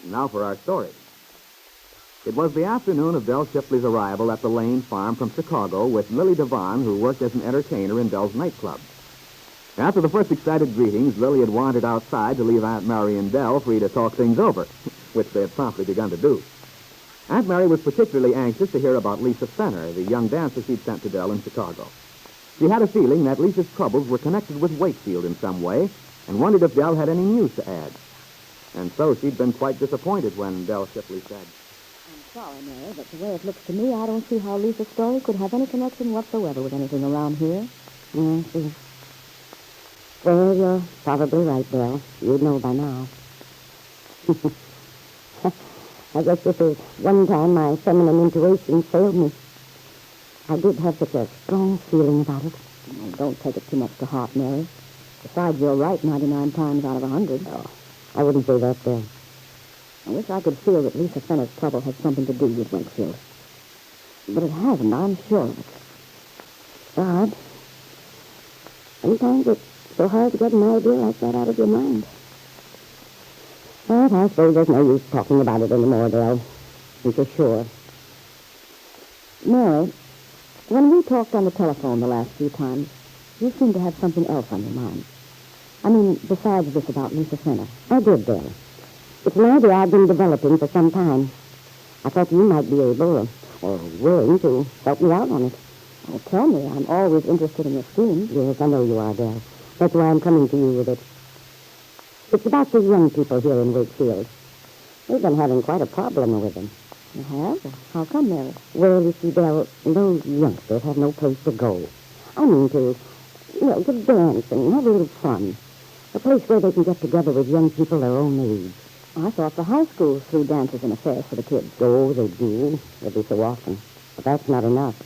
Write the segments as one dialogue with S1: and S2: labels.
S1: Now for our story. It was the afternoon of Del Shipley's arrival at the Lane farm from Chicago with Lily Devon, who worked as an entertainer in Del's nightclub. After the first excited greetings, Lily had wandered outside to leave Aunt Mary and Del free to talk things over, which they had promptly begun to do. Aunt Mary was particularly anxious to hear about Lisa Fenner, the young dancer she'd sent to Del in Chicago. She had a feeling that Lisa's troubles were connected with Wakefield in some way and wondered if Del had any news to add. And so she'd been quite disappointed when Del Shipley said,
S2: I'm sorry, Mary, but the way it looks to me, I don't see how Lisa's story could have any connection whatsoever with anything around here.
S3: I see. Well, you're probably right, Del. You'd know by now. I guess this is one time my feminine intuition failed me. I did have such a strong feeling about it.
S2: Oh, don't take it too much to heart, Mary. Besides, you're right 99 times out of 100.
S3: Oh, I wouldn't say that, Del.
S2: I wish I could feel that Lisa Fenner's trouble had something to do with Wakefield. But it hasn't, I'm sure of it.
S3: God. Sometimes it's so hard to get an idea like that out of your mind. But I suppose there's no use talking about it anymore, Del. For sure.
S2: Mary, when we talked on the telephone the last few times, you seemed to have something else on your mind. I mean, besides this about Lisa Fenner.
S3: I did, Del. It's an idea I've been developing for some time. I thought you might be able or willing to help me out on it.
S2: Oh, tell me. I'm always interested in your scheme.
S3: Yes, I know you are, Del. That's why I'm coming to you with it. It's about the young people here in Wakefield. We've been having quite a problem with them.
S2: You have? How come, Mary?
S3: Well, you see, Del, those youngsters have no place to go. I mean to dance and have a little fun. A place where they can get together with young people their own age.
S2: I thought the high schools threw dances and affairs for the kids.
S3: Oh, they do. Every so often. But that's not enough.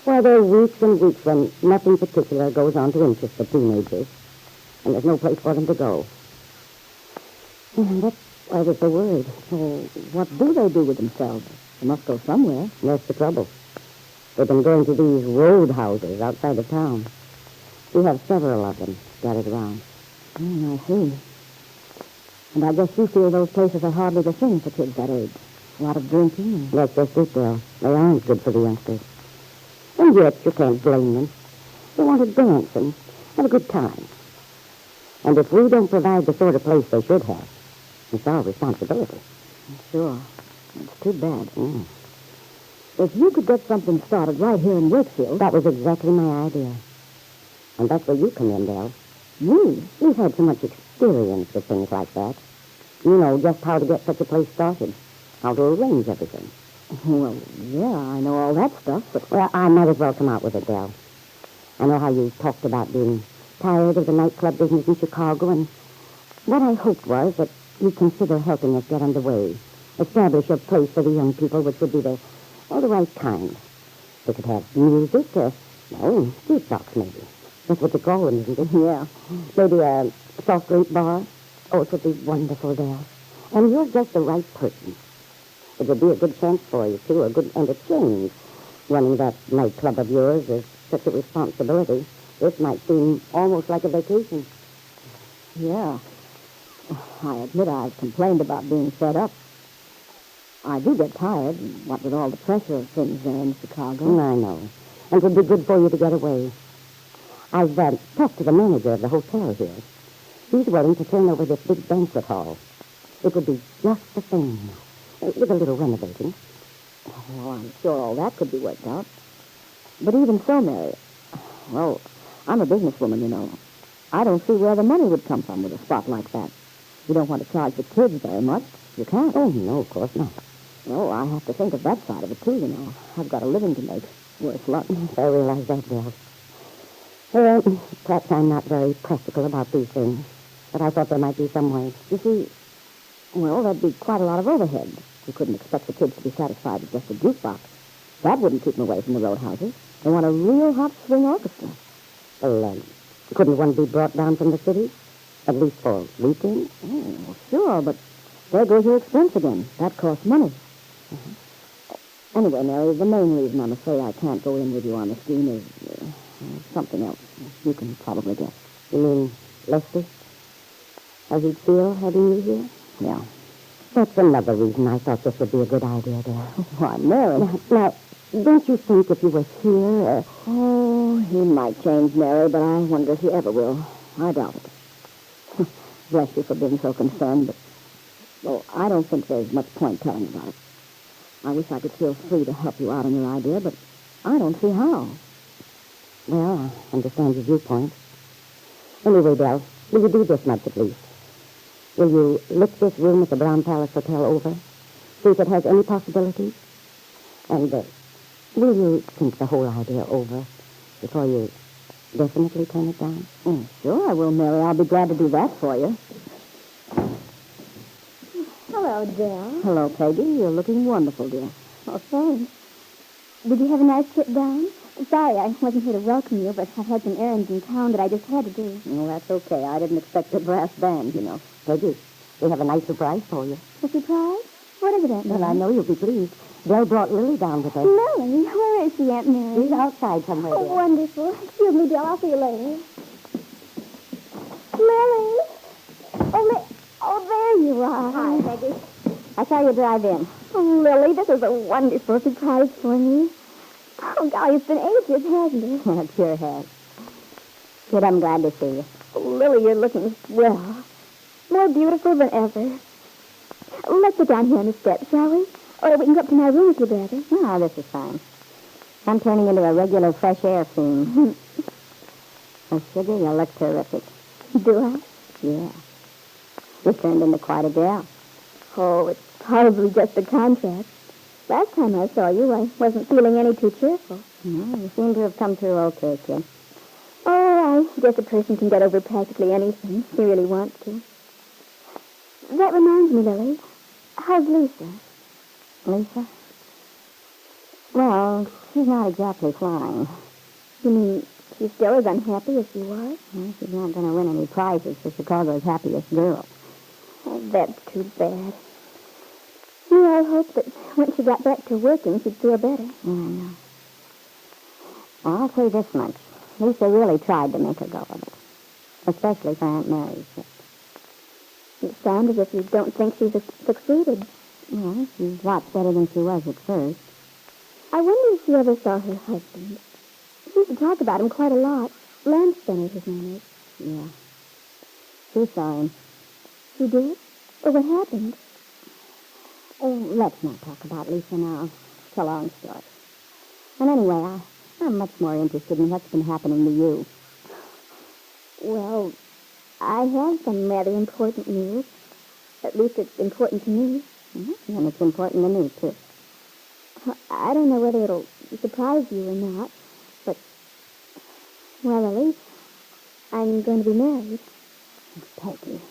S3: Why, there are weeks and weeks when nothing particular goes on to interest the teenagers. And there's no place for them to go. And that's why I was so worried.
S2: So what do they do with themselves? They must go somewhere.
S3: That's the trouble. They've been going to these roadhouses outside of town. We have several of them scattered around.
S2: I see. And I guess you feel those places are hardly the thing for kids that age. A lot of drinking and...
S3: That's just it, Del. They aren't good for the youngsters. And yet, you can't blame them. They want to dance and have a good time. And if we don't provide the sort of place they should have, it's our responsibility.
S2: Sure. It's too bad. If you could get something started right here in Wakefield...
S3: That was exactly my idea. And that's where you come in, Del.
S2: Me?
S3: You've had so much experience with things like that. You know just how to get such a place started, how to arrange everything.
S2: Well, yeah, I know all that stuff, but...
S3: Well, I might as well come out with it, Del. I know how you talked about being tired of the nightclub business in Chicago, and what I hoped was that you'd consider helping us get underway, establish a place for the young people which would be the right kind. They could have music, street box maybe. That's what they call them, isn't it?
S2: Yeah.
S3: Maybe a soft drink bar. Oh, it would be wonderful, Del. And you're just the right person. It would be a good chance for you, too, a good exchange. Running that nightclub of yours is such a responsibility. This might seem almost like a vacation.
S2: Yeah. I admit I've complained about being fed up. I do get tired, what with all the pressure of things there in Chicago.
S3: I know. And it would be good for you to get away. I've talked to the manager of the hotel here. He's willing to turn over this big banquet hall. It would be just the thing, with a little renovating.
S2: Well, I'm sure all that could be worked out. But even so, Mary, well, I'm a businesswoman, you know. I don't see where the money would come from with a spot like that. You don't want to charge the kids very much. You can't.
S3: Oh, no, of course not.
S2: Oh, I have to think of that side of it, too, you know. I've got a living to make. Worse luck.
S3: I realize that, Bill. Well, perhaps I'm not very practical about these things, but I thought there might be some way.
S2: You see, well, there'd be quite a lot of overhead. You couldn't expect the kids to be satisfied with just a jukebox. That wouldn't keep them away from the roadhouses. They want a real hot swing orchestra.
S3: Well, couldn't one be brought down from the city? At least for weekends?
S2: Oh, well, sure, but there goes your expense again. That costs money. Anyway, Mary, the main reason I'm afraid I can't go in with you on the scheme is something else. You can probably guess.
S3: You mean Lefty? How he'd feel having you here?
S2: Yeah.
S3: That's another reason I thought this would be a good idea, dear.
S2: Why, Mary.
S3: Now, don't you think if you were here...
S2: Oh, he might change, Mary, but I wonder if he ever will. I doubt it. Bless you for being so concerned, but... Well, I don't think there's much point telling about it. I wish I could feel free to help you out on your idea, but I don't see how.
S3: Well, I understand your viewpoint. Anyway, Belle, will you do this much at least? Will you look this room at the Brown Palace Hotel over? See if it has any possibilities? And will you think the whole idea over before you definitely turn it down?
S2: Oh, sure I will, Mary. I'll be glad to do that for you.
S4: Hello, Jill.
S2: Hello, Peggy. You're looking wonderful, dear.
S4: Oh, thanks. Did you have a nice trip down? Sorry, I wasn't here to welcome you, but I had some errands in town that I just had to do.
S2: Well, that's okay. I didn't expect a brass band, you know.
S3: Peggy, we have a nice surprise for you.
S4: A surprise? What is it, Aunt Mary?
S3: Well, I know you'll be pleased. Belle brought Lily down with her.
S4: Lily? Where is she, Aunt Mary?
S3: She's outside somewhere,
S4: Oh,
S3: dear.
S4: wonderful. Excuse me, Jill. I'll see you later. Lily? Oh, there you are.
S2: Hi, Peggy. I saw you drive in.
S4: Oh, Lily, this is a wonderful surprise for me. Oh, golly, it's been ages, hasn't it?
S2: Yeah, it sure has. Kid, I'm glad to see you.
S4: Oh, Lily, you're looking swell. More beautiful than ever. Let's sit down here on the steps, shall we? Or we can go up to my room if you'd rather.
S2: Ah, this is fine. I'm turning into a regular fresh air fiend. Oh, sugar, you look terrific.
S4: Do I?
S2: Yeah. You turned into quite a gal.
S4: Oh, it's probably just the contrast. Last time I saw you, I wasn't feeling any too cheerful.
S2: Well, you seem to have come through okay, kid.
S4: Oh, I guess a person can get over practically anything if he really wants to. That reminds me, Lily. How's Lisa?
S2: Lisa? Well, she's not exactly flying.
S4: You mean she's still as unhappy as she was?
S2: Well, she's not going to win any prizes for Chicago's happiest girl.
S4: Oh, that's too bad. Yeah, I hope that once she got back to working, she'd feel better.
S2: Yeah, I know. Well, I'll say this much. Lisa really tried to make a go of it. Especially for Aunt Mary's sake.
S4: You sound as if you don't think she's succeeded.
S2: Well, she's lots better than she was at first.
S4: I wonder if she ever saw her husband. She used to talk about him quite a lot. Lance Bennet, his name is.
S2: Yeah. She saw him.
S4: She did? Well, what happened?
S2: Oh, let's not talk about Lisa now. It's a long story. And anyway, I'm much more interested in what's been happening to you.
S4: Well, I have some rather important news. At least it's important to me.
S2: Mm-hmm. And it's important to me, too.
S4: I don't know whether it'll surprise you or not, but, well, Lily, I'm going to be married.
S2: Peggy.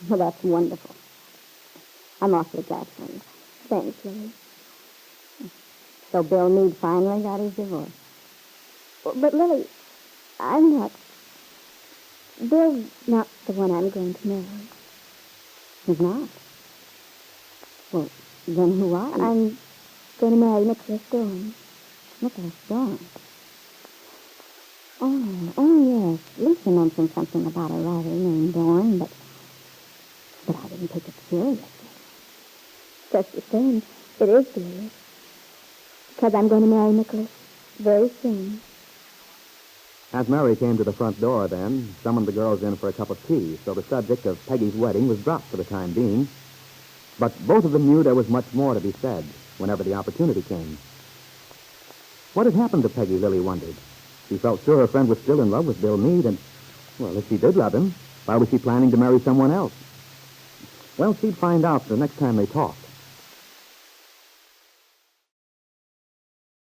S2: Well, that's wonderful. I'm awfully glad for you.
S4: Thanks, Lily.
S2: So Bill Meade finally got his divorce.
S4: But, Lily, I'm not... Bill's not the one I'm going to marry.
S2: He's not? Well, then who are you?
S4: I'm going to marry Nicholas Dorn.
S2: Nicholas Dorn. Oh, yes. Lisa mentioned something about a writer named Dorn, but I didn't take it seriously.
S4: Just the same, it is serious. Because I'm going to marry Nicholas very soon.
S1: Aunt Mary came to the front door then, summoned the girls in for a cup of tea, so the subject of Peggy's wedding was dropped for the time being. But both of them knew there was much more to be said whenever the opportunity came. What had happened to Peggy, Lily wondered. She felt sure her friend was still in love with Bill Meade, and, well, if she did love him, why was she planning to marry someone else? Well, she'd find out the next time they talked.